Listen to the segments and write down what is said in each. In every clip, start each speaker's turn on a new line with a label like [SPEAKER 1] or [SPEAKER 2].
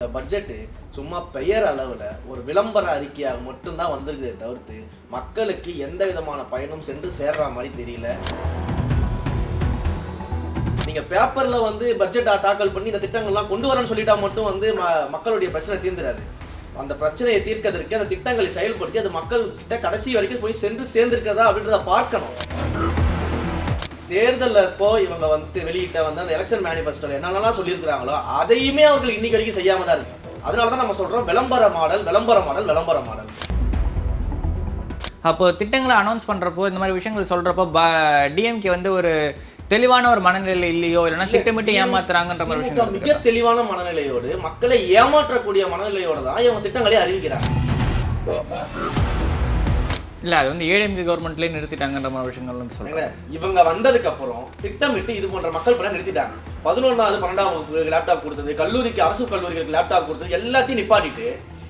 [SPEAKER 1] இந்த பட்ஜெட்டு சும்மா பெயர் அளவில் ஒரு விளம்பர அறிக்கையாக மட்டும்தான் வந்திருக்குதே தவிர்த்து மக்களுக்கு எந்த விதமான பயனும் சென்று சேர்ற மாதிரி தெரியல. நீங்கள் பேப்பரில் வந்து பட்ஜெட் தாக்கல் பண்ணி இந்த திட்டங்கள்லாம் கொண்டு வரேன்னு சொல்லிட்டா மட்டும் வந்து மக்களுடைய பிரச்சனை தீர்ந்துடாது. அந்த பிரச்சனையை தீர்க்கிறதுக்கு அந்த திட்டங்களை செயல்படுத்தி அது மக்கள் கிட்ட கடைசி வரைக்கும் போய் சென்று சேர்ந்திருக்கிறதா அப்படின்றத பார்க்கணும். தேர்தலில் இப்போ இவங்க வந்து வெளியிட்ட வந்து அந்த எலெக்ஷன் மேனிஃபெஸ்டோல என்னென்னலாம் சொல்லியிருக்கிறாங்களோ அதையுமே அவர்கள் இன்னைக்கு வரைக்கும் செய்யாம தான் இருக்கு. அதனால தான் நம்ம சொல்றோம் விளம்பர மாடல் விளம்பர மாடல் விளம்பர மாடல்.
[SPEAKER 2] அப்போ திட்டங்களை அனௌன்ஸ் பண்றப்போ இந்த மாதிரி விஷயங்கள் சொல்றப்போ டிஎம்கே வந்து ஒரு தெளிவான ஒரு மனநிலையில் இல்லையோ இல்லைன்னா திட்டமிட்டு ஏமாத்துறாங்கன்ற மாதிரி விஷயம்
[SPEAKER 1] மிக தெளிவான மனநிலையோடு மக்களை ஏமாற்றக்கூடிய மனநிலையோடு தான் இவங்க திட்டங்களை அறிவிக்கிறாங்க.
[SPEAKER 2] இல்லை அது வந்து ஏடிஎம்கே கவர்மெண்ட்லேயே நிறுத்திட்டாங்கன்ற மாதிரி விஷயங்கள்னு சொல்லுங்க.
[SPEAKER 1] இவங்க வந்ததுக்கு அப்புறம் திட்டமிட்டு இது போன்ற மக்கள் பண்ண நிறுத்திட்டாங்க. 11வது 12ஆம் வகுப்புக்கு லேப்டாப் கொடுத்தது, கல்லூரிக்கு அரசு கல்லூரிகளுக்கு லேப்டாப் கொடுத்தது எல்லாத்தையும் நிப்பாட்டிட்டு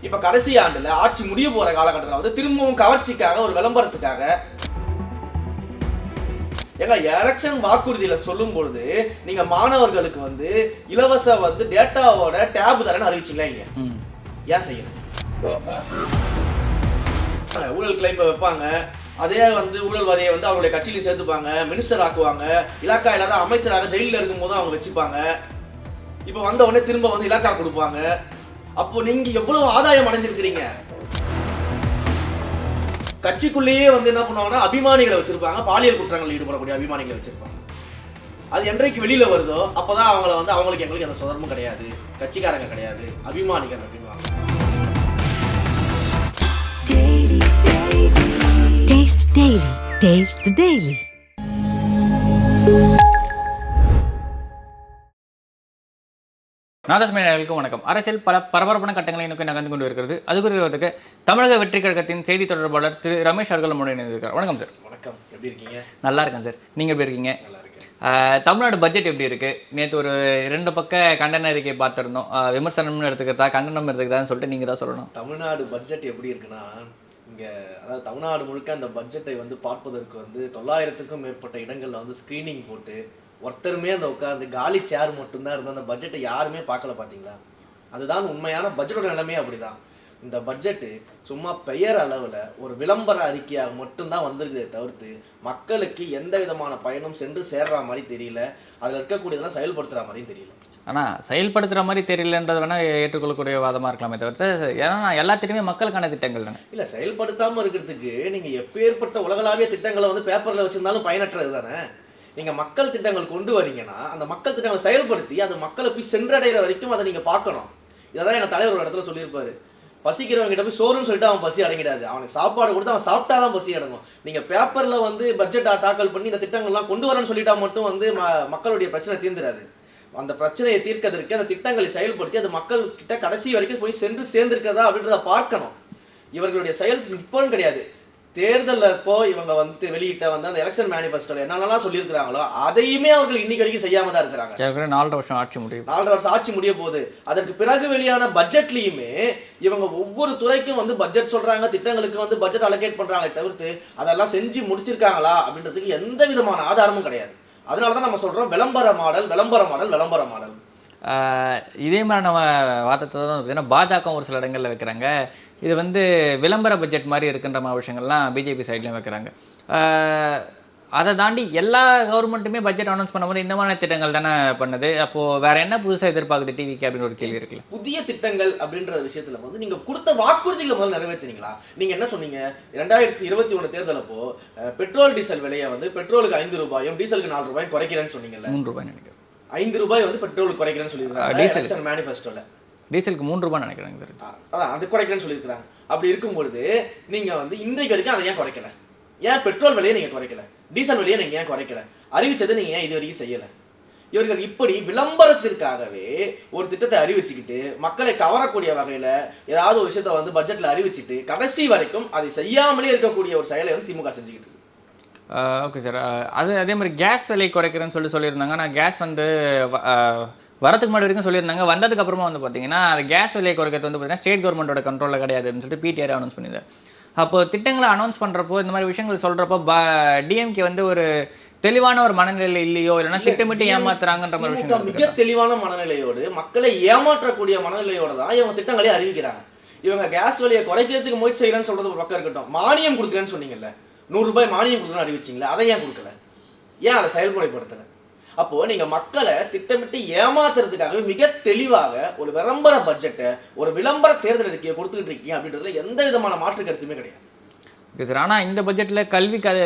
[SPEAKER 1] இப்போ கடைசி ஆண்டில் ஆட்சி முடிய போகிற காலகட்டத்தில் வந்து திரும்பவும் கவர்ச்சிக்காக ஒரு விளம்பரத்துக்காக ஏங்க எலெக்ஷன் வாக்குறுதியில் சொல்லும் பொழுது நீங்க மாணவர்களுக்கு வந்து இலவச வந்து டேட்டாவோட டேப் தரேன்னு அறிவிச்சிங்களா இல்லையா? ஏன் செய்யணும்? ஊழல் கிளைம் வைப்பாங்க, அதே வந்து ஊழல்வாதியை வந்து அவங்களுடைய கட்சியில சேர்த்துப்பாங்க, மினிஸ்டர் ஆக்குவாங்க, இலாக்கா இல்லாத அமைச்சராக ஜெயிலில் இருக்கும் போதும் அவங்க வச்சுப்பாங்க. இப்போ வந்த உடனே திரும்ப வந்து இலாக்கா கொடுப்பாங்க. அப்போ நீங்க எவ்வளவு ஆதாயம் அடைஞ்சிருக்கிறீங்க? கட்சிக்குள்ளேயே வந்து என்ன பண்ணுவாங்கன்னா அபிமானிகளை வச்சிருப்பாங்க, பாலியல் குற்றங்களில் ஈடுபடக்கூடிய அபிமானிகளை வச்சிருப்பாங்க. அது என்றைக்கு வெளியில வருதோ அப்பதான் அவங்கள வந்து அவங்களுக்கு எங்களுக்கு அந்த சுதர்மும் கிடையாது, கட்சிக்காரங்க கிடையாது, அபிமானிகள் அப்படின்வாங்க.
[SPEAKER 3] Taste Daily. Taste the Daily.
[SPEAKER 2] நாதஸ்மேனர்களுக்கும் வணக்கம். அரசியல் பல பரபரப்பான கட்டங்களை நோக்கி நகர்ந்து கொண்டு இருக்கிறது. அது குறித்து தமிழக வெற்றி கழகத்தின் செய்தி தொடர்பாளர் திரு ரமேஷ் அவர்கள் நம்முடைய இணைந்திருக்கிறார். வணக்கம் சார்.
[SPEAKER 1] வணக்கம், எப்படி இருக்கீங்க?
[SPEAKER 2] நல்லா இருக்கேன் சார், நீங்கள் எப்படி இருக்கீங்க?
[SPEAKER 1] நல்லா இருக்கேன்.
[SPEAKER 2] தமிழ்நாடு பட்ஜெட் எப்படி இருக்கு? நேற்று ஒரு 2 பக்க கண்டன அறிக்கை பார்த்துருந்தோம். விமர்சனம்னு எடுத்துக்கிறதா கண்டனம் எடுத்துக்கிறதான்னு சொல்லிட்டு நீங்கள் தான் சொல்லணும்.
[SPEAKER 1] தமிழ்நாடு பட்ஜெட் எப்படி இருக்குன்னா, இங்கே அதாவது தமிழ்நாடு முழுக்க அந்த பட்ஜெட்டை வந்து பார்ப்பதற்கு வந்து 900க்கும் மேற்பட்ட இடங்களில் வந்து ஸ்க்ரீனிங் போட்டு ஒருத்தருமே அந்த உட்காந்து காலி சேர் மட்டும்தான் இருந்த அந்த பட்ஜெட்டை யாருமே பார்க்கல. பார்த்தீங்களா? அதுதான் உண்மையான பட்ஜெட்டோட நிலைமையே அப்படிதான். இந்த பட்ஜெட்டு சும்மா பெயர் அளவில் ஒரு விளம்பர அறிக்கையாக மட்டும்தான் வந்திருக்குதே தவிர்த்து மக்களுக்கு எந்த விதமான பயனும் சென்று சேர்ற மாதிரி தெரியல. அதில் இருக்கக்கூடியதெல்லாம் செயல்படுத்துகிற மாதிரியும் தெரியல.
[SPEAKER 2] ஆனால் செயல்படுத்துகிற மாதிரி தெரியலன்றது வேணால் ஏற்றுக்கொள்ளக்கூடிய வாதமாக இருக்கலாமே தவிர்த்து, ஏன்னா எல்லாத்திட்டுமே மக்களுக்கான திட்டங்கள் தானே.
[SPEAKER 1] இல்லை, செயல்படுத்தாமல் இருக்கிறதுக்கு நீங்கள் எப்பேற்பட்ட உலகளாவிய திட்டங்களை வந்து பேப்பரில் வச்சுருந்தாலும் பயனற்றது தானே. நீங்கள் மக்கள் திட்டங்கள் கொண்டு வரீங்கன்னா அந்த மக்கள் திட்டங்களை செயல்படுத்தி அது மக்களை போய் சென்றடைகிற வரைக்கும் அதை நீங்கள் பார்க்கணும். இதை தான் எங்கள் தலைவர் ஒரு இடத்துல சொல்லியிருப்பாரு, பசிக்கிறவங்க கிட்ட போய் சோறுன்னு சொல்லிட்டு அவன் பசி அடங்கிடாது, அவனுக்கு சாப்பாடு கொடுத்து அவன் சாப்பிட்டாதான் பசி அடங்கும். நீங்கள் பேப்பரில் வந்து பட்ஜெட் தாக்கல் பண்ணி இந்த திட்டங்கள்லாம் கொண்டு வரேன்னு சொல்லிட்டா மட்டும் வந்து மக்களுடைய பிரச்சனை தீர்ந்துடாது. அந்த பிரச்சனையை தீர்க்கிறதுக்கு அந்த திட்டங்களை செயல்படுத்தி அது மக்கள் கிட்ட கடைசி வரைக்கும் போய் சென்று சேர்ந்திருக்கிறதா அப்படின்றத பார்க்கணும். இவர்களுடைய செயல் இப்போன்னு கிடையாது. தேர்தலில் இப்போ இவங்க வந்து வெளியிட்ட வந்து அந்த எலெக்ஷன் மேனிஃபெஸ்டோல என்னென்னலாம் சொல்லியிருக்கிறாங்களோ அதையுமே அவர்கள் இன்னைக்கு வரைக்கும் செய்யாம தான் இருக்கிறாங்க.
[SPEAKER 2] 4 வருஷம் ஆட்சி முடியும்,
[SPEAKER 1] 4 வருஷம் ஆட்சி முடிய போகுது. அதற்கு பிறகு வெளியான பட்ஜெட்லையுமே இவங்க ஒவ்வொரு துறைக்கும் வந்து பட்ஜெட் சொல்றாங்க, திட்டங்களுக்கு வந்து பட்ஜெட் அலோகேட் பண்றாங்களே தவிர்த்து அதெல்லாம் செஞ்சு முடிச்சிருக்காங்களா அப்படின்றதுக்கு எந்த விதமான ஆதாரமும் கிடையாது. அதனால தான் நம்ம சொல்றோம் விளம்பர மாடல் விளம்பர மாடல் விளம்பர மாடல்.
[SPEAKER 2] இதே மாதிரி நம்ம வாதத்தை தான் பார்த்தீங்கன்னா பாஜக ஒரு சில இடங்களில் வைக்கிறாங்க. இது வந்து விளம்பர பட்ஜெட் மாதிரி இருக்குன்ற மாதிரி விஷயங்கள்லாம் பிஜேபி சைட்லையும் வைக்கிறாங்க. அதை தாண்டி எல்லா கவர்மெண்ட்டுமே பட்ஜெட் அனௌன்ஸ் பண்ணும்போது இந்த மாதிரி திட்டங்கள் தானே பண்ணுது. அப்போது வேற என்ன புதுசாக எதிர்பார்க்குது டிவிக்கு அப்படின்னு ஒரு கேள்வி இருக்குல்ல.
[SPEAKER 1] புதிய திட்டங்கள் அப்படின்ற விஷயத்தில் வந்து நீங்கள் கொடுத்த வாக்குறுதிகளை முதல்ல நிறைவேற்றினீங்களா? நீங்கள் என்ன சொன்னீங்க? 2021 தேர்தலப்போ பெட்ரோல் டீசல் விலையை வந்து பெட்ரோலுக்கு 5 ரூபாயும் டீசலுக்கு 4 ரூபாயும் குறைக்கிறேன்னு சொன்னீங்கல்ல.
[SPEAKER 2] 3 ரூபாய் நினைக்கிறேன்.
[SPEAKER 1] 5 ரூபாய் வந்து பெட்ரோலுக்கு குறைக்கிறேன்னு சொல்லியிருக்காங்க எலெக்ஷன் மேனிஃபெஸ்டோல.
[SPEAKER 2] டீசலுக்கு 3 ரூபாய் நினைக்கிறாங்க.
[SPEAKER 1] அதான் அது குறைக்கிறேன்னு சொல்லியிருக்காங்க. அப்படி இருக்கும்பொழுது நீங்கள் வந்து இன்றைக்கு வரைக்கும் அதை ஏன் குறைக்கல? ஏன் பெட்ரோல் விலையை நீங்கள் குறைக்கல? டீசல் விலையை நீங்கள் ஏன் குறைக்கல? அறிவிச்சதை நீங்கள் ஏன் இது வரைக்கும் செய்யலை? இவர்கள் இப்படி விளம்பரத்திற்காகவே ஒரு திட்டத்தை அறிவிச்சுக்கிட்டு மக்களை கவரக்கூடிய வகையில் ஏதாவது ஒரு விஷயத்தை வந்து பட்ஜெட்டில் அறிவிச்சுட்டு கடைசி வரைக்கும் அதை செய்யாமலே இருக்கக்கூடிய ஒரு செயலை வந்து திமுக செஞ்சுக்கிட்டு இருக்கு.
[SPEAKER 2] Okay sir. அதே மாதிரி கேஸ் விலை குறைக்கிறேன்னு சொல்லியிருந்தாங்க. ஆனால் கேஸ் வந்து வரதுக்கு முன்னாடி வரைக்கும் சொல்லியிருந்தாங்க. வந்ததுக்கு அப்புறமா வந்து பார்த்தீங்கன்னா அது கேஸ் விலை குறைக்கிறது வந்து பார்த்தீங்கன்னா ஸ்டேட் கவர்மெண்ட்டோட கண்ட்ரோலில் கிடையாதுன்னு சொல்லிட்டு பிடிஆர் அனௌன்ஸ் பண்ணியிருந்தார். அப்போது திட்டங்களை அனௌன்ஸ் பண்ணுறப்போ இந்த மாதிரி விஷயங்கள் சொல்கிறப்போ டிஎம்கே வந்து ஒரு தெளிவான ஒரு மனநிலை இல்லையோ, இல்லைன்னா திட்டமிட்டு ஏமாத்துறாங்கன்ற மாதிரி
[SPEAKER 1] திமுக
[SPEAKER 2] விஷயம்
[SPEAKER 1] மிக தெளிவான மனநிலையோடு, மக்களை ஏமாற்றக்கூடிய மனநிலையோட தான் இவங்க திட்டங்களே அறிவிக்கிறாங்க. இவங்க கேஸ் விலையை குறைக்கிறதுக்கு முயற்சி செய்யறேன்னு சொல்றது ஒரு பக்கம் இருக்கட்டும், மானியம் கொடுக்குறேன்னு சொன்னீங்கல்ல, 100 ரூபாய் மானியம் கொடுக்குறேன்னு அறிவிச்சிங்களா, அதை ஏன் கொடுக்கல? ஏன் அதை செயல்முறைப்படுத்தல? அப்போ நீங்க மக்களை திட்டமிட்டு ஏமாத்துறதுக்காக மிக தெளிவாக ஒரு விளம்பர பட்ஜெட்டை, ஒரு விளம்பர தேர்தல் அறிக்கையை கொடுத்துக்கிட்டு இருக்கீங்க அப்படின்றதுல எந்த விதமான மாற்று கருத்துமே கிடையாது.
[SPEAKER 2] Okay sir. ஆனால் இந்த பட்ஜெட்டில்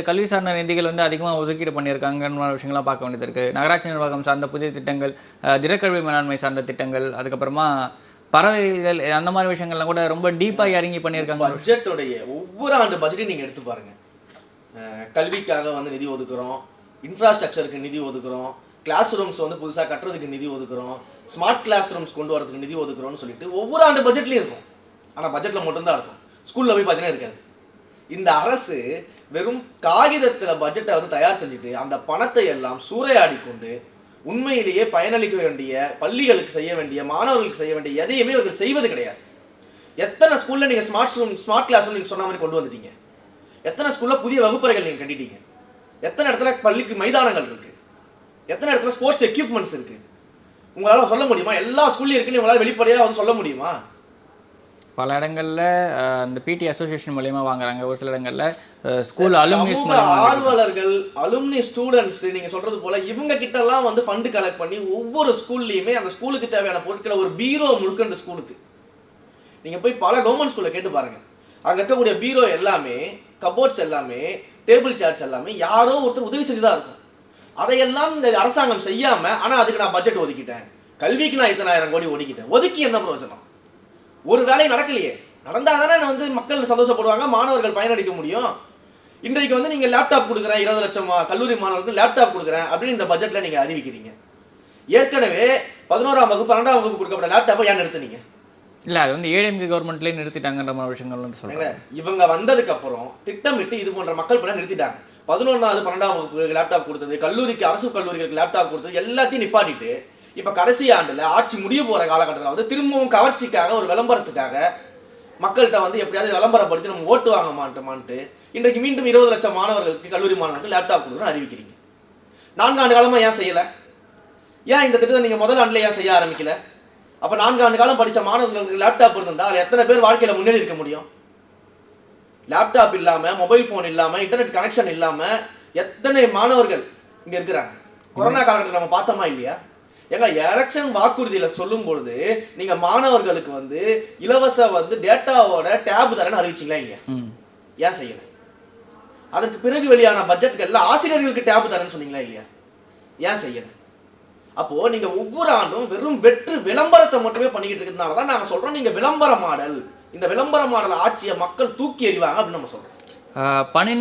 [SPEAKER 2] கல்வி சார்ந்த நிதிகள் வந்து அதிகமாக ஒதுக்கீடு பண்ணியிருக்காங்கன்ற விஷயங்கள்லாம் பார்க்க வேண்டியது இருக்குது. நகராட்சி நிர்வாகம் சார்ந்த புதிய திட்டங்கள், திடக்கல்வி மேலாண்மை சார்ந்த திட்டங்கள், அதுக்கப்புறமா பறவைகள், அந்த மாதிரி விஷயங்கள்லாம் கூட ரொம்ப டீப்பாக இறங்கி பண்ணியிருக்காங்க.
[SPEAKER 1] பட்ஜெட்டுடைய ஒவ்வொரு ஆண்டு பட்ஜெட்டையும் நீங்கள் எடுத்து பாருங்க. கல்விக்காக வந்து நிதி ஒதுக்குறோம், இன்ஃப்ராஸ்ட்ரக்சருக்கு நிதி ஒதுக்குறோம், கிளாஸ் ரூம்ஸ் வந்து புதுசாக கட்டுறதுக்கு நிதி ஒதுக்குறோம், ஸ்மார்ட் கிளாஸ் ரூம்ஸ் கொண்டு வரதுக்கு நிதி ஒதுக்குறோம்னு சொல்லிட்டு ஒவ்வொரு ஆண்டு பட்ஜெட்லையும் இருக்கும். ஆனால் பட்ஜெட்டில் மட்டும்தான் இருக்கும், ஸ்கூலில் போய் பார்த்தீங்கன்னா இருக்காது. இந்த அரசு வெறும் காகிதத்தில் பட்ஜெட்டை வந்து தயார் செஞ்சுட்டு அந்த பணத்தை எல்லாம் சூறையாடி கொண்டு உண்மையிலேயே பயனளிக்க வேண்டிய பள்ளிகளுக்கு செய்ய வேண்டிய, மாணவர்களுக்கு செய்ய வேண்டிய எதையுமே அவர்கள் செய்வது கிடையாது. எத்தனை ஸ்கூலில் நீங்கள் ஸ்மார்ட் கிளாஸ் ரூம் நீங்கள் சொன்ன மாதிரி கொண்டு வந்துட்டீங்க? எத்தனை ஸ்கூலில் புதிய வகுப்பறைகள் நீங்கள் கட்டிட்டீங்க? எத்தனை இடத்துல பள்ளிக்கு மைதானங்கள் இருக்குது? எத்தனை இடத்துல ஸ்போர்ட்ஸ் எக்யூப்மெண்ட்ஸ் இருக்குது? உங்களால் சொல்ல முடியுமா? எல்லா ஸ்கூல்லையும் இருக்குன்னு உங்களால் வெளிப்படையாக வந்து சொல்ல முடியுமா?
[SPEAKER 2] பல இடங்களில் இந்த பிடி அசோசியேஷன் மூலயமா வாங்குறாங்க, ஒரு சில இடங்களில் ஸ்கூல் அலுமினிஸ்
[SPEAKER 1] ஆர்வலர்கள், அலுமினி ஸ்டூடெண்ட்ஸ் நீங்க சொல்றது போல இவங்க கிட்ட எல்லாம் வந்து ஃபண்ட் கலெக்ட் பண்ணி ஒவ்வொரு ஸ்கூல்லையுமே அந்த ஸ்கூலுக்கு தேவையான பொருட்களை ஒரு பீரோ முழுக்க ஸ்கூலுக்கு நீங்க போய் பல கவர்மெண்ட் ஸ்கூல்ல கேட்டு பாருங்க. அங்க இருக்கக்கூடிய பீரோ எல்லாமே, கபோர்ட்ஸ் எல்லாமே, டேபிள் சேர்ஸ் எல்லாமே யாரோ ஒருத்தர் உதவி செஞ்சுதான் இருக்கும். அதையெல்லாம் இந்த அரசாங்கம் செய்யாம, ஆனா அதுக்கு நான் பட்ஜெட் ஒதுக்கிட்டேன், கல்விக்கு நான் இத்தனை 1000 கோடி ஒதுக்கிட்டேன், ஒதுக்கி என்ன பிரயோஜனம்? ஒரு வேலை நடக்கலையே. நடந்தால் தானே வந்து மக்கள் சந்தோஷப்படுவாங்க, மாணவர்கள் பயனளிக்க முடியும். இன்றைக்கு வந்து நீங்கள் லேப்டாப் கொடுக்குறேன், 20 லட்சம் கல்லூரி மாணவர்களுக்கு லேப்டாப் கொடுக்குறேன் அப்படின்னு இந்த பட்ஜெட்டில் நீங்கள் அறிவிக்கிறீங்க. ஏற்கனவே 11ஆம் வகுப்பு 12ஆம் வகுப்பு கொடுக்கப்பட்ட லேப்டாப்பை ஏன் நிறுத்துனீங்க?
[SPEAKER 2] இல்லை, அது வந்து ஏடிஎம்கே கவர்மெண்ட்லேயே நிறுத்திட்டாங்கன்ற மாதிரி விஷயங்கள்னு சொல்லுவாங்க.
[SPEAKER 1] இவங்க வந்ததுக்கு அப்புறம் திட்டமிட்டு இது போன்ற மக்கள் பண்ண நிறுத்திட்டாங்க. 11ஆவது 12ஆம் வகுப்பு லேப்டாப் கொடுத்தது, கல்லூரிக்கு அரசு கல்லூரிகளுக்கு லேப்டாப் கொடுத்தது எல்லாத்தையும் நிப்பாட்டிட்டு இப்போ கடைசி ஆண்டில் ஆட்சி முடிய போகிற காலகட்டத்தில் வந்து திரும்பவும் கவர்ச்சிக்காக, ஒரு விளம்பரத்துக்காக மக்கள்கிட்ட வந்து எப்படியாவது விளம்பரப்படுத்தி நம்ம ஓட்டு வாங்க மாட்டோமான்ட்டு இன்றைக்கு மீண்டும் 20 லட்சம் மாணவர்களுக்கு, கல்லூரி மாணவர்களுக்கு லேப்டாப் கொடுக்குறோன்னு அறிவிக்கிறீங்க. 4 ஆண்டு காலமாக ஏன் செய்யலை? ஏன் இந்த திட்டத்தை நீங்கள் முதல் ஆண்டில் ஏன் செய்ய ஆரம்பிக்கல? அப்போ 4 ஆண்டு காலம் படித்த மாணவர்களுக்கு லேப்டாப் இருந்தால் அதில் எத்தனை பேர் வாழ்க்கையில் முன்னேறி இருக்க முடியும்? லேப்டாப் இல்லாமல், மொபைல் ஃபோன் இல்லாமல், இன்டர்நெட் கனெக்ஷன் இல்லாமல் எத்தனை மாணவர்கள் இங்கே இருக்கிறாங்க? கொரோனா காலகட்டத்தில் நம்ம பார்த்தோமா இல்லையா? ஏங்க, எலெக்ஷன் வாக்குறுதியில் சொல்லும் பொழுது நீங்க மாணவர்களுக்கு வந்து இலவச வந்து டேட்டாவோட டேப் தரேன்னு அறிவிச்சிங்களா இல்லையா? ஏன் செய்யல? அதற்கு பிறகு வெளியான பட்ஜெட்கள்ல ஆசிரியர்களுக்கு டேப் தரேன்னு சொன்னீங்களா இல்லையா? ஏன் செய்யல? அப்போ நீங்க ஒவ்வொரு ஆண்டும் வெறும் வெற்று விளம்பரத்தை மட்டுமே பண்ணிக்கிட்டு இருக்கிறதுனால தான் நாங்க சொல்றோம், நீங்க விளம்பர மாடல், இந்த விளம்பர மாடல் ஆட்சியை மக்கள் தூக்கி எறிவாங்க அப்படின்னு நம்ம சொல்றோம்.
[SPEAKER 2] பணி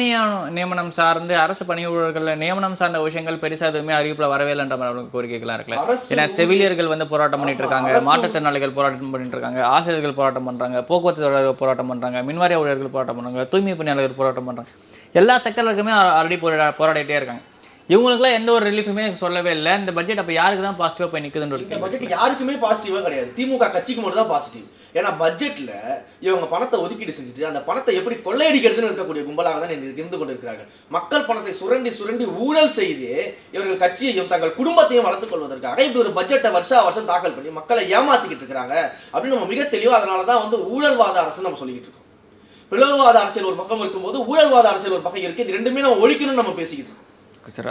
[SPEAKER 2] நியமனம் சார்ந்து, அரசு பணி ஊழியர்கள் நியமனம் சார்ந்த விஷயங்கள் பெருசாக எதுவுமே அறிவிப்பில் வரவே இல்லைன்ற மாதிரி கோரிக்கைகளாக இருக்குல்ல. ஏன்னா செவிலியர்கள் வந்து போராட்டம் பண்ணிட்டு இருக்காங்க, மாற்றுத்திறனாளிகள் போராட்டம் பண்ணிட்டு இருக்காங்க, ஆசிரியர்கள் போராட்டம் பண்ணுறாங்க, போக்குவரத்து தொழிலாளர்கள் போராட்டம் பண்ணுறாங்க, மின்வாரிய ஊழியர்கள் போராட்டம் பண்ணுறாங்க, தூய்மை பணியாளர்கள் போராட்டம் பண்ணுறாங்க. எல்லா செக்டர்களுக்குமே ஆல்ரெடி போராடிட்டே இருக்காங்க. இவங்களுக்குலாம் எந்த ஒரு ரிலீஃபுமே சொல்லவே இல்லை. இந்த பட்ஜெட் அப்போ யாருக்கு தான் பாசிட்டிவாக போய் நிற்குதுன்னு?
[SPEAKER 1] இந்த பட்ஜெட் யாருக்குமே பாசிட்டிவாக கிடையாது, திமுக கட்சிக்கு மட்டும் தான் பாசிட்டிவ். ஏன்னா பட்ஜெட்டில் இவங்க பணத்தை ஒதுக்கீடு செஞ்சுட்டு அந்த பணத்தை எப்படி கொள்ளையடிக்கிறதுன்னு இருக்கக்கூடிய கும்பலாக தான் இருந்து கொண்டு இருக்கிறார்கள். மக்கள் பணத்தை சுரண்டி ஊழல் செய்து இவர்கள் கட்சியையும் தங்கள் குடும்பத்தையும் வளர்த்துக் கொள்வதற்காக இப்படி ஒரு பட்ஜெட்டை வருஷம் தாக்கல் பண்ணி மக்களை ஏமாத்திக்கிட்டு இருக்காங்க அப்படின்னு நம்ம மிக தெளிவாக. அதனால தான் வந்து ஊழல்வாத அரசு நம்ம சொல்லிக்கிட்டு இருக்கோம். பிளவுவாத அரசியல் ஒரு பக்கம் இருக்கும்போது ஊழல்வாத அரசியல் ஒரு பக்கம் இருக்குது. இது ரெண்டுமே நம்ம ஒழிக்கணும்னு நம்ம பேசிக்கிட்டு இருக்கோம்
[SPEAKER 2] சார்.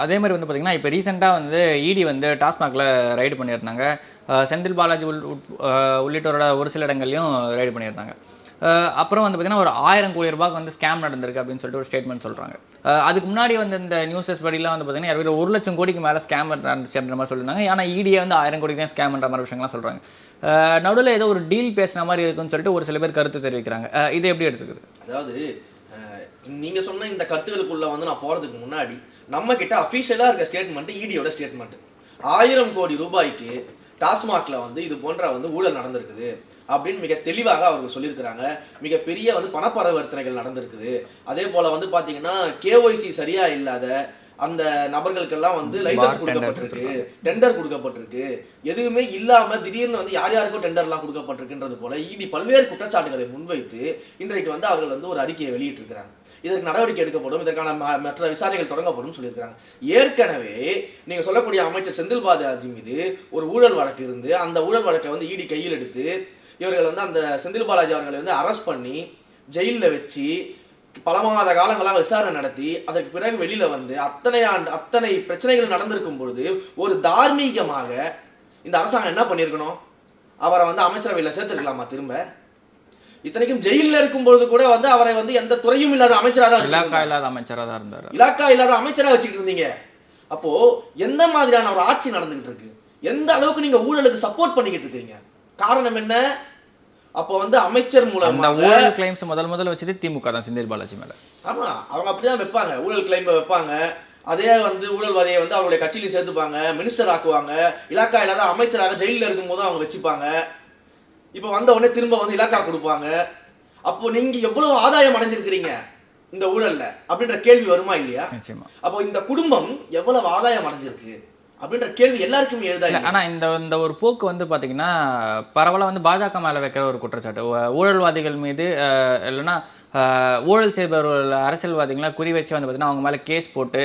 [SPEAKER 2] அதே மாதிரி வந்து பார்த்திங்கன்னா, இப்போ ரீசெண்டாக வந்து இடி வந்து டாஸ்மாகில் ரைடு பண்ணியிருந்தாங்க. செந்தில் பாலாஜி உள்ளிட்டோரோட ஒரு சில இடங்கள்லையும் ரைடு பண்ணியிருந்தாங்க. அப்புறம் வந்து பார்த்திங்கன்னா ஒரு 1000 கோடி ரூபாய்க்கு வந்து ஸ்கேம் நடந்திருக்கு அப்படின்னு சொல்லிட்டு ஒரு ஸ்டேட்மெண்ட் சொல்கிறாங்க. அதுக்கு முன்னாடி வந்து இந்த நியூஸஸ் படிலாம் வந்து பார்த்திங்கன்னா 1 லட்சம் கோடிக்கு மேலே ஸ்கேம் நடந்துச்சு அப்படின்ற மாதிரி சொல்லியிருந்தாங்க. ஆனால் இடியை வந்து 1000 கோடிக்கு தான் ஸ்கேம்ன்ற மாதிரி விஷயங்கள்லாம் சொல்கிறாங்க. நடுவில் ஏதோ ஒரு டீல் பேசின மாதிரி இருக்குன்னு சொல்லிட்டு ஒரு சில பேர் கருத்து தெரிவிக்கிறாங்க. இதை எப்படி எடுத்துக்குது?
[SPEAKER 1] அதாவது நீங்க சொன்ன இந்த கருத்துக்களுக்குள்ள வந்து நான் போறதுக்கு முன்னாடி நம்ம கிட்ட அஃபிஷியலா இருக்க ஸ்டேட்மெண்ட், இடியோட ஸ்டேட்மெண்ட், 1000 கோடி ரூபாய்க்கு டாஸ்மாக்ல வந்து இது போன்ற வந்து ஊழல் நடந்திருக்குது அப்படின்னு மிக தெளிவாக அவர்கள் சொல்லியிருக்கிறாங்க. மிகப்பெரிய வந்து பணப்பரிவர்த்தனைகள் நடந்திருக்குது. அதே போல வந்து பாத்தீங்கன்னா கேஒய்சி சரியா இல்லாத அந்த நபர்களுக்கெல்லாம் வந்து லைசன்ஸ் கொடுக்கப்பட்டிருக்கு, டெண்டர் கொடுக்கப்பட்டிருக்கு, எதுவுமே இல்லாம திடீர்னு வந்து யார் யாருக்கும் டெண்டர்லாம் கொடுக்கப்பட்டிருக்குன்றது போல இடி பல்வேறு குற்றச்சாட்டுகளை முன்வைத்து இன்றைக்கு வந்து அவர்கள் வந்து ஒரு அறிக்கையை வெளியிட்டிருக்கிறாங்க. இதற்கு நடவடிக்கை எடுக்கப்படும், இதற்கான மற்ற விசாரணைகள் தொடங்கப்படும் சொல்லியிருக்காங்க. ஏற்கனவே நீங்க சொல்லக்கூடிய அமைச்சர் செந்தில் பாலாஜி மீது ஒரு ஊழல் வழக்கு இருந்து அந்த ஊழல் வழக்கை வந்து இடி கையில் எடுத்து இவர்கள் வந்து அந்த செந்தில் பாலாஜி அவர்களை வந்து அரெஸ்ட் பண்ணி ஜெயிலில் வச்சு பல மாத காலங்களாக விசாரணை நடத்தி அதற்கு பிறகு வெளியில வந்து அத்தனை பிரச்சனைகள் நடந்திருக்கும் பொழுது ஒரு தார்மீகமாக இந்த அரசாங்கம் என்ன பண்ணியிருக்கணும்? அவரை வந்து அமைச்சரவையில் சேர்த்துருக்கலாமா? திரும்ப இத்தனைக்கும் ஜெயிலில் இருக்கும் பொழுது கூட வந்து அவரை வந்து எந்த துறையும் இல்லாத அமைச்சராக தான் இலாக்கா இல்லாத அமைச்சராக வச்சுக்கிட்டு இருந்தீங்க. அப்போ எந்த மாதிரியான ஒரு ஆட்சி நடந்துகிட்டு இருக்கு? எந்த அளவுக்கு நீங்க ஊழலுக்கு சப்போர்ட் பண்ணிக்கிட்டு இருக்கீங்க? காரணம் என்ன? அப்போ வந்து அமைச்சர் மூலமா
[SPEAKER 2] ஊழல் கிளைம்ஸ் முதல்ல வச்சது திமுக தான், செந்தில் பாலாஜி மேல.
[SPEAKER 1] ஆமா, அவங்க அப்படிதான் வைப்பாங்க, ஊழல் கிளைம் வைப்பாங்க. அதே வந்து ஊழல்வாதியை வந்து அவருடைய கட்சியிலையும் சேர்த்துப்பாங்க, மினிஸ்டர் ஆக்குவாங்க, இலாக்கா இல்லாத அமைச்சராக ஜெயிலில் இருக்கும் போதும் அவங்க வச்சுப்பாங்க. இப்போ வந்த உடனே திரும்ப வந்து இலாக்கா கொடுப்பாங்க. அப்போ நீங்க எவ்வளவு ஆதாயம் அடைஞ்சிருக்கிறீங்க இந்த ஊழல்ல அப்படின்ற கேள்வி வருமா இல்லையா? அப்போ இந்த குடும்பம் எவ்வளவு ஆதாயம் அடைஞ்சிருக்கு அப்படின்ற கேள்வி எல்லாருக்குமே எழுதா.
[SPEAKER 2] ஆனா இந்த ஒரு போக்கு வந்து பாத்தீங்கன்னா பரவலாக வந்து பாஜக மேல வைக்கிற ஒரு குற்றச்சாட்டு, ஊழல்வாதிகள் மீது இல்லைன்னா ஊழல் செய்பவர்கள் அரசியல்வாதிகளை குறி வச்சு வந்து பார்த்தீங்கன்னா அவங்க மேலே கேஸ் போட்டு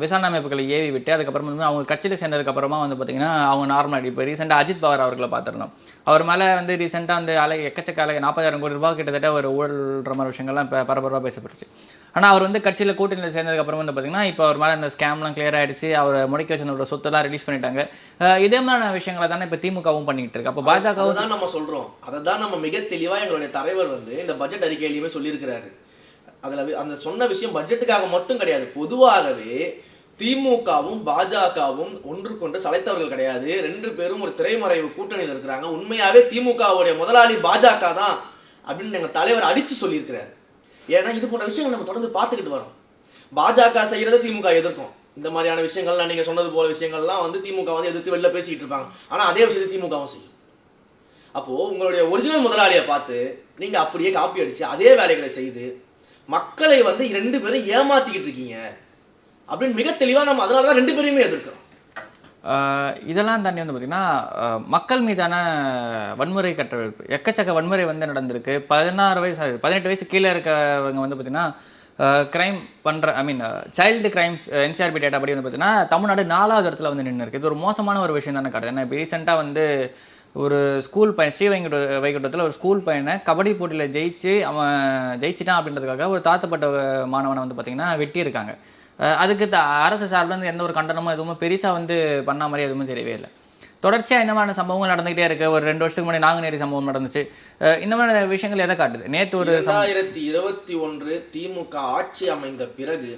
[SPEAKER 2] விசாரணை அமைப்புகளை ஏவி விட்டு அதுக்கப்புறம் வந்து அவங்க கட்சியில் சேர்ந்ததுக்கப்புறமா வந்து பார்த்திங்கன்னா அவங்க நார்மல். இப்போ ரீசெண்டாக அஜித் பவார் அவர்களை பார்த்துருந்தோம். அவர் மேலே வந்து ரீசெண்டாக வந்து எக்கச்சக்க 40,000 கோடி ரூபாய் கிட்டத்தட்ட ஒரு ஊழல்ன்ற மாதிரி விஷயங்கள்லாம் இப்போ பரபரப்பாக பேசப்பட்டுச்சு. ஆனால் அவர் வந்து கட்சியில் கூட்டணியில் சேர்ந்ததுக்கப்புறம் வந்து பார்த்திங்கன்னா இப்போ அவர் மேலே இந்த ஸ்கேம்லாம் கிளியர் ஆகிடுச்சு, அவர் முடக்கி வச்சனோட சொத்தெல்லாம் ரிலீஸ் பண்ணிட்டாங்க. இதே மாதிரியான விஷயங்களை தானே இப்போ திமுகவும் பண்ணிக்கிட்டு இருக்கு. அப்போ பாஜக
[SPEAKER 1] தான் நம்ம சொல்கிறோம், அதை தான் நம்ம மிக தெளிவாக எங்களுடைய தலைவர் வந்து இந்த பட்ஜெட் அறிக்கையிலையுமே சொல்லியிருக்கிறாரு. அதில் அந்த சொன்ன விஷயம் பட்ஜெட்டுக்காக மட்டும் கிடையாது, பொதுவாகவே திமுகவும் பாஜகவும் ஒன்றுக்கொன்று சளைத்தவர்கள் கிடையாது. 2 பேரும் ஒரு திரைமறைவு கூட்டணியில் இருக்கிறாங்க. உண்மையாகவே திமுகவுடைய முதலாளி பாஜக தான் அப்படின்னு எங்கள் தலைவர் அடித்து சொல்லியிருக்கிறார். ஏன்னா இது போன்ற விஷயங்கள் நம்ம தொடர்ந்து பார்த்துக்கிட்டு வரோம். பாஜக செய்கிறத திமுக எதிர்க்கும். இந்த மாதிரியான விஷயங்கள்லாம் நீங்கள் சொன்னது போல விஷயங்கள்லாம் வந்து திமுக வந்து எதிர்த்து வெளில பேசிக்கிட்டு இருப்பாங்க. ஆனால் அதே விஷயத்தை திமுகவும் செய்யும். அப்போது உங்களுடைய ஒரிஜினல் முதலாளியை பார்த்து நீங்கள் அப்படியே காப்பி அடித்து அதே வேலைகளை செய்து மக்களை வந்து 2 பேரும் ஏமாற்றிக்கிட்டு இருக்கீங்க அப்படின்னு மிக தெளிவாக நம்ம அதனால தான் 2 பேரையுமே எதிர்க்கிறோம்.
[SPEAKER 2] இதெல்லாம் தாண்டி வந்து பார்த்திங்கன்னா மக்கள் மீதான வன்முறை கட்டமைப்பு எக்கச்சக்க வன்முறை வந்து நடந்திருக்கு. 18 வயசு கீழே இருக்கவங்க வந்து பார்த்திங்கன்னா கிரைம் பண்ணுற சைல்டு கிரைம்ஸ் என்சிஆர்பி டேட்டா படி வந்து பார்த்திங்கன்னா தமிழ்நாடு 4வது இடத்துல வந்து நின்று இருக்குது. இது ஒரு மோசமான ஒரு விஷயம் தானே காட்டுது. ஏன்னா இப்போ ரீசெண்டாக வந்து ஒரு ஸ்கூல் பையன் வைகுண்டத்தில் ஒரு ஸ்கூல் பையனை கபடி போட்டியில் அவன் ஜெயிச்சிட்டான் அப்படின்றதுக்காக ஒரு தாழ்த்தப்பட்ட மாணவனை வந்து பார்த்திங்கன்னா வெட்டியிருக்காங்க. அதுக்கு அரசு சார்பில் எந்த ஒரு கண்டனமும் எதுவுமே பெருசாக வந்து பண்ண மாதிரி எதுவுமே தெரியவே இல்லை. தொடர்ச்சியாக இந்த மாதிரி சம்பவங்கள் நடந்துகிட்டே இருக்குது. ஒரு 2 வருஷத்துக்கு முன்னாடி நாங்குநேரி சம்பவம் நடந்துச்சு. இந்த மாதிரி விஷயங்கள் எதை காட்டுது? நேற்று ஒரு
[SPEAKER 1] 2021 திமுக ஆட்சி அமைந்த பிறகு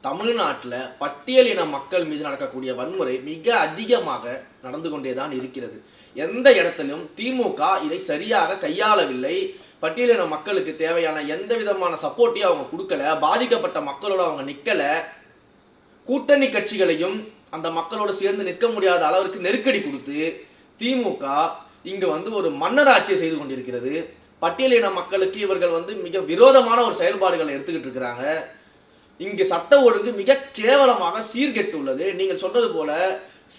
[SPEAKER 1] தமிழ்நாட்டில் பட்டியலின மக்கள் மீது நடக்கக்கூடிய வன்முறை மிக அதிகமாக நடந்து கொண்டே தான் இருக்கிறது. எந்த இடத்திலும் திமுக இதை சரியாக கையாளவில்லை. பட்டியலின மக்களுக்கு தேவையான எந்த விதமான சப்போர்ட்டையும் அவங்க கொடுக்கல. பாதிக்கப்பட்ட மக்களோட அவங்க நிற்கல. கூட்டணி கட்சிகளையும் அந்த மக்களோடு சேர்ந்து நிற்க முடியாத அளவிற்கு நெருக்கடி கொடுத்து திமுக இங்கு வந்து ஒரு மன்னர் ஆட்சியை செய்து கொண்டிருக்கிறது. பட்டியலின மக்களுக்கு இவர்கள் வந்து மிக விரோதமான ஒரு செயல்பாடுகளை எடுத்துக்கிட்டு இருக்கிறாங்க. இங்கு சட்ட ஒழுங்கு மிக கேவலமாக சீர்கெட்டுள்ளது. நீங்கள் சொன்னது போல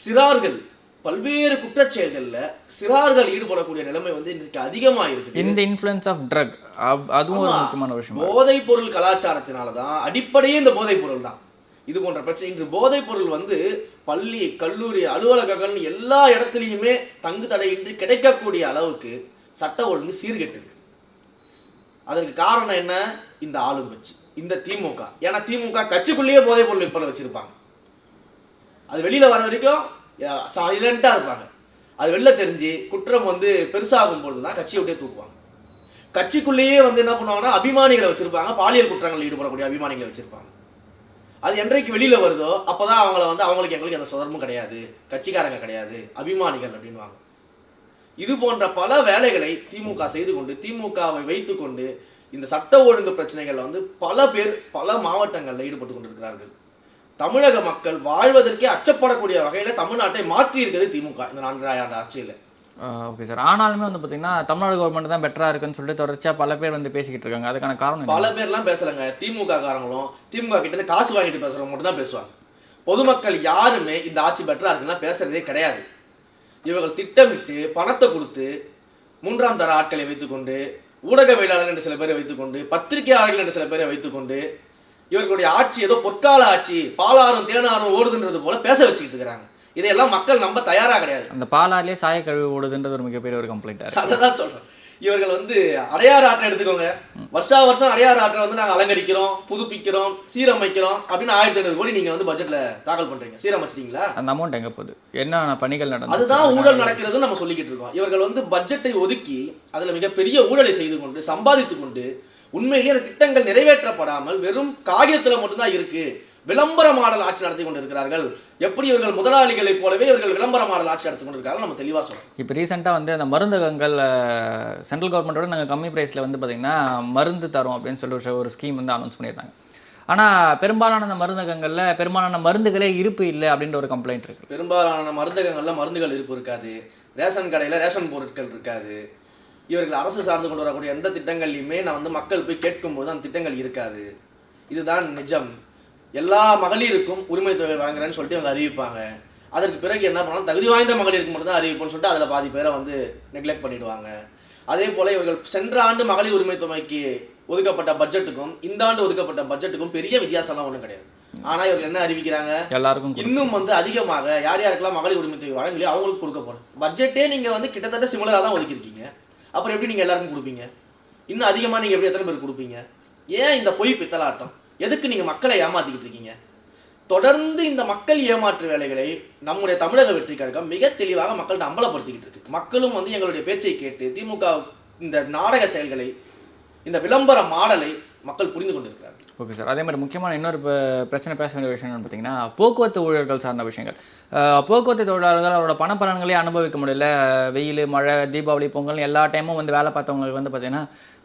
[SPEAKER 1] சிறார்கள் பல்வேறு குற்றச்செயல்களில் சிறார்கள் ஈடுபடக்கூடிய நிலைமை வந்து இன்றைக்கு அதிகமாக இருக்குது.
[SPEAKER 2] இந்த இன்ஃப்ளூயன்ஸ் ஆஃப் ட்ரக், அதுவும் ஒரு முக்கியமான விஷயம்.
[SPEAKER 1] போதைப் பொருள் கலாச்சாரத்தினால தான், அடிப்படையே இந்த போதைப் பொருள் தான். இது போன்ற பிரச்சனை இன்று போதைப் பொருள் வந்து பள்ளி கல்லூரி அலுவலகங்கள் எல்லா இடத்துலையுமே தங்கு தடையின்றி கிடைக்கக்கூடிய அளவுக்கு சட்ட ஒழுங்கு சீர்கெட்டு இருக்குது. அதற்கு காரணம் என்ன? இந்த ஆளுங்கட்சி, இந்த திமுக. ஏன்னா திமுக கட்சிக்குள்ளேயே போதைப் பொருள் விற்பனை வச்சிருப்பாங்க. அது வெளியில வர வரைக்கும் சைலண்டா இருப்பாங்க. அது வெளில தெரிஞ்சு குற்றம் வந்து பெருசாகும் பொழுது தான் கட்சியை விட்டே தூக்குவாங்க. கட்சிக்குள்ளேயே வந்து என்ன பண்ணுவாங்கன்னா அபிமானிகளை வச்சிருப்பாங்க, பாலியல் குற்றங்களில் ஈடுபடக்கூடிய அபிமானிகளை வச்சிருப்பாங்க. அது என்றைக்கு வெளியில வருதோ அப்போதான் அவங்கள வந்து அவங்களுக்கு எங்களுக்கு எந்த சுதர்மும் கிடையாது, கட்சிக்காரங்க கிடையாது, அபிமானிகள் அப்படின்வாங்க. இது போன்ற பல வேலைகளை திமுக செய்து கொண்டு திமுகவை வைத்துக்கொண்டு இந்த சட்ட ஒழுங்கு பிரச்சனைகள் வந்து பல பேர் பல மாவட்டங்களில் ஈடுபட்டு கொண்டிருக்கிறார்கள். தமிழக மக்கள் வாழ்வதற்கே அச்சப்படக்கூடிய வகையில் தமிழ்நாட்டை மாற்றி இருக்குது திமுக இந்த 4 ஆண்டு ஆட்சியில்.
[SPEAKER 2] Okay sir. ஆனாலுமே வந்து பார்த்தீங்கன்னா தமிழ்நாடு கவர்மெண்ட் தான் பெட்டராக இருக்குன்னு சொல்லிட்டு தொடர்ச்சியாக பல பேர் வந்து பேசிக்கிட்டு இருக்காங்க. அதுக்கான காரணம்
[SPEAKER 1] பல பேர்லாம் பேசுகிறாங்க. திமுக காரங்களும் திமுக கிட்ட இருந்து காசு வாங்கிட்டு பேசுகிறவங்க மட்டும் தான் பேசுவாங்க. பொதுமக்கள் யாருமே இந்த ஆட்சி பெட்டராக இருக்குன்னா பேசுறதே கிடையாது. இவர்கள் திட்டமிட்டு பணத்தை கொடுத்து 3ஆம் தர ஆட்களை வைத்துக்கொண்டு ஊடகவியலாளர்கள் என்று சில பேரை வைத்துக்கொண்டு, பத்திரிகையாளர்கள் என்று சில பேரை வைத்துக்கொண்டு, இவர்களுடைய ஆட்சி ஏதோ பொற்கால ஆட்சி, பாலாறும் தேனாரும் ஓடுதுன்றது போல பேச வச்சுக்கிட்டு இருக்கிறாங்க. இதையெல்லாம் மக்கள் நம்ப தயாரா கிடையாது.
[SPEAKER 2] அந்த பாலாரிலே சாய கழிவு ஓடுதுன்றது ஒரு மிகப்பெரிய ஒரு கம்ப்ளைண்ட் இருக்கு.
[SPEAKER 1] அதை தான் சொல்றேன். இவர்கள் அடையாறு ஆற்றை எடுத்துக்கோங்க. வருஷம் அடையாறு ஆற்றை நாங்கள் அலங்கரிக்கிறோம், புதுப்பிக்கிறோம், சீரமைக்கிறோம் அப்படின்னு 1500 கோடி நீங்க பட்ஜெட்ல தாக்கல் பண்றீங்க. சீரமைச்சிட்டீங்களா? அந்த
[SPEAKER 2] அமௌண்ட் எங்க போகுது? என்ன பணிகள் நடந்தது?
[SPEAKER 1] அதுதான் ஊழல் நடக்கிறது நம்ம சொல்லிக்கிட்டு இருக்கோம். இவர்கள் பட்ஜெட்டை ஒதுக்கி அதுல மிகப்பெரிய ஊழலை செய்து கொண்டு சம்பாதித்து கொண்டு உண்மையிலேயே அந்த திட்டங்கள் நிறைவேற்றப்படாமல் வெறும் காகிதத்துல மட்டும்தான் இருக்கு. விளம்பர மாடல் ஆட்சி நடத்தி கொண்டிருக்கிறார்கள். எப்படி இவர்கள் முதலாளிகளை போலவே இவர்கள் விளம்பர மாடல் ஆட்சி நடத்தி கொண்டிருக்காங்க நம்ம தெளிவாக சொல்றோம்.
[SPEAKER 2] இப்போ ரீசெண்டாக அந்த மருந்தகங்கள் சென்ட்ரல் கவர்மெண்ட்டோட நாங்கள் கம்மி ப்ரைஸில் பார்த்தீங்கன்னா மருந்து தரோம் அப்படின்னு சொல்லி ஒரு ஸ்கீம் அனௌன்ஸ் பண்ணியிருந்தாங்க. ஆனால் பெரும்பாலான அந்த மருந்தகங்களில் பெரும்பாலான மருந்துகளே இருப்பு இல்லை அப்படின்ற ஒரு கம்ப்ளைண்ட் இருக்குது.
[SPEAKER 1] பெரும்பாலான மருந்தகங்களில் மருந்துகள் இருப்பு இருக்காது. ரேஷன் கடையில் ரேஷன் பொருட்கள் இருக்காது. இவர்கள் அரசு சார்ந்து கொண்டு வரக்கூடிய எந்த திட்டங்கள்லையுமே நான் மக்கள் போய் கேட்கும்போது அந்த திட்டங்கள் இருக்காது. இதுதான் நிஜம். எல்லா மகளிருக்கும் உரிமை தொகை வழங்குறேன்னு சொல்லிட்டு அவங்க அறிவிப்பாங்க. அதற்கு பிறகு என்ன பண்ணாலும் தகுதி வாய்ந்த மகளிருக்கு மட்டும் தான் அறிவிப்புன்னு சொல்லிட்டு அதில் பாதி பேரை நெக்லெக்ட் பண்ணிடுவாங்க. அதே போல் இவர்கள் சென்ற ஆண்டு மகளிர் உரிமை தொகைக்கு ஒதுக்கப்பட்ட பட்ஜெட்டுக்கும் இந்த ஆண்டு ஒதுக்கப்பட்ட பட்ஜெட்டுக்கும் பெரிய வித்தியாசம்லாம் ஒன்றும் கிடையாது. ஆனால் இவர்கள் என்ன அறிவிக்கிறாங்க?
[SPEAKER 2] எல்லாருக்கும்
[SPEAKER 1] இன்னும் அதிகமாக யார் யாருக்கெல்லாம் மகளிர் உரிமை தொகை வழங்கலையோ அவங்களுக்கு கொடுக்க போகிறோம். பட்ஜெட்டே நீங்கள் கிட்டத்தட்ட சிமிலராக தான் ஒதுக்கியிருக்கீங்க. அப்புறம் எப்படி நீங்கள் எல்லாருக்கும் கொடுப்பீங்க? இன்னும் அதிகமாக நீங்கள் எப்படி எத்தனை பேர் கொடுப்பீங்க? ஏன் இந்த பொய் பித்தலாட்டம்? எதுக்கு நீங்கள் மக்களை ஏமாற்றிக்கிட்டு இருக்கீங்க? தொடர்ந்து இந்த மக்கள் ஏமாற்று வேலைகளை நம்முடைய தமிழக வெற்றி கழகம் மிக தெளிவாக மக்கள்கிட்ட அம்பலப்படுத்திக்கிட்டு இருக்கு. மக்களும் எங்களுடைய பேச்சை கேட்டு திமுக இந்த நாடக செயல்களை, இந்த விளம்பர மாடலை மக்கள் புரிந்து கொண்டிருக்கிறார்கள்.
[SPEAKER 2] Okay sir. அதே மாதிரி முக்கியமான இன்னொரு பிரச்சனை பேச வேண்டிய விஷயம் என்னன்னு பார்த்தீங்கன்னா போக்குவரத்து ஊழியர்கள் சார்ந்த விஷயங்கள். போக்குவரத்து தொழிலாளர்கள் அவரோட பணப்பலன்களே அனுபவிக்க முடியல. வெயில், மழை, தீபாவளி, பொங்கல் எல்லா டைமும் வேலை பார்த்தவங்களுக்கு பார்த்தீங்கன்னா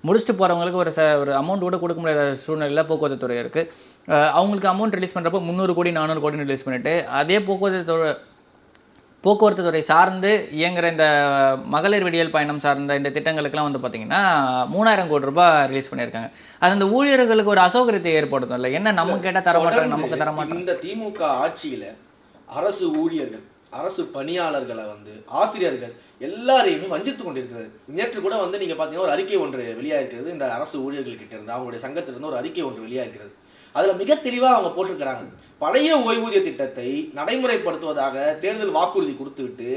[SPEAKER 2] முடிச்சுட்டு போகிறவங்களுக்கு ஒரு அமௌண்ட் கூட கொடுக்க முடியாத சூழ்நிலையில் போக்குவரத்து துறை இருக்குது. அவங்களுக்கு அமௌண்ட் ரிலீஸ் பண்ணுறப்போ 300 கோடி 400 கோடின்னு ரிலீஸ் பண்ணிவிட்டு அதே போக்குவரத்து துறை சார்ந்து இயங்குகிற இந்த மகளிர் விடியல் பயணம் சார்ந்த இந்த திட்டங்களுக்கெல்லாம் பார்த்தீங்கன்னா 3000 கோடி ரூபாய் ரிலீஸ் பண்ணியிருக்காங்க. அது அந்த ஊழியர்களுக்கு ஒரு அசௌகரியத்தை ஏற்படுத்தும் இல்லை? என்ன நம்ம கேட்டால் தரமாட்டாங்க, நமக்கு தரமாட்டாங்க.
[SPEAKER 1] இந்த திமுக ஆட்சியில் அரசு ஊழியர்கள், அரசு பணியாளர்களை ஆசிரியர்கள் எல்லாரையுமே வஞ்சித்து கொண்டிருக்கிறது. நேற்று கூட நீங்கள் பார்த்தீங்கன்னா ஒரு அறிக்கை ஒன்று வெளியாகிறது. இந்த அரசு ஊழியர்கள் கிட்ட இருந்து அவங்களுடைய சங்கத்திலிருந்து ஒரு அறிக்கை ஒன்று வெளியாகிறது. அதில் மிக தெளிவாக அவங்க போட்டிருக்கிறாங்க. பழைய ஓய்வூதிய திட்டத்தை நடைமுறைப்படுத்துவதாக தேர்தல் வாக்குறுதி கொடுத்துவிட்டு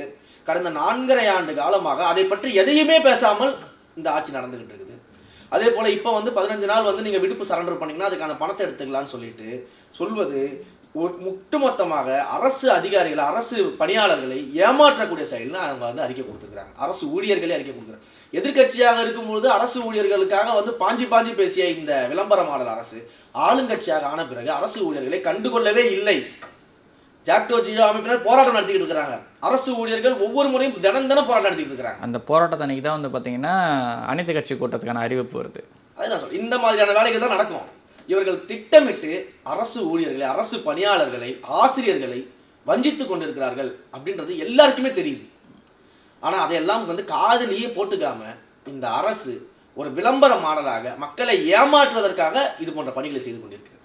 [SPEAKER 1] கடந்த 4.5 ஆண்டு காலமாக அதை பற்றி எதையுமே பேசாமல் இந்த ஆட்சி நடந்துகிட்டு இருக்குது. அதே போல் இப்போ 15 நாள் நீங்கள் விடுப்பு சரண்டர் பண்ணிங்கன்னா அதுக்கான பணத்தை எடுத்துக்கலான்னு சொல்லிட்டு சொல்வது ஒட்டுமொத்தமாக அரசு அதிகாரிகளை, அரசு பணியாளர்களை ஏமாற்றக்கூடிய செயல்னு அவங்க அறிக்கை கொடுத்துருக்காங்க. அரசு ஊழியர்களே அறிக்கை கொடுக்குறாங்க. எதிர்கட்சியாக இருக்கும்பொழுது அரசு ஊழியர்களுக்காக பாஞ்சி பேசிய இந்த விளம்பர மாடல் அரசு ஆளுங்கட்சியாக ஆன பிறகு அரசு ஊழியர்களை கண்டுகொள்ளவே இல்லை. ஜாக்டோ ஜியோ அமைப்பினர் போராட்டம் நடத்திக்கிட்டு இருக்கிறாங்க. அரசு ஊழியர்கள் ஒவ்வொரு முறையும் தினம் போராட்டம் நடத்திட்டு இருக்காங்க.
[SPEAKER 2] அந்த போராட்டத்தை அன்னைக்கு தான் பார்த்தீங்கன்னா அனைத்து கட்சி கூட்டத்துக்கான அறிவிப்பு வருது.
[SPEAKER 1] அதுதான் சொல்ல, இந்த மாதிரியான வேலைகள் தான் நடக்கும். இவர்கள் திட்டமிட்டு அரசு ஊழியர்களை, அரசு பணியாளர்களை, ஆசிரியர்களை வஞ்சித்து கொண்டிருக்கிறார்கள் அப்படின்றது எல்லாருக்குமே தெரியுது. ஆனால் அதையெல்லாம் காதிலேயே போட்டுக்காம இந்த அரசு ஒரு விளம்பர மாடலாக மக்களை ஏமாற்றுவதற்காக இது போன்ற பணிகளை செய்து கொண்டிருக்கிறது.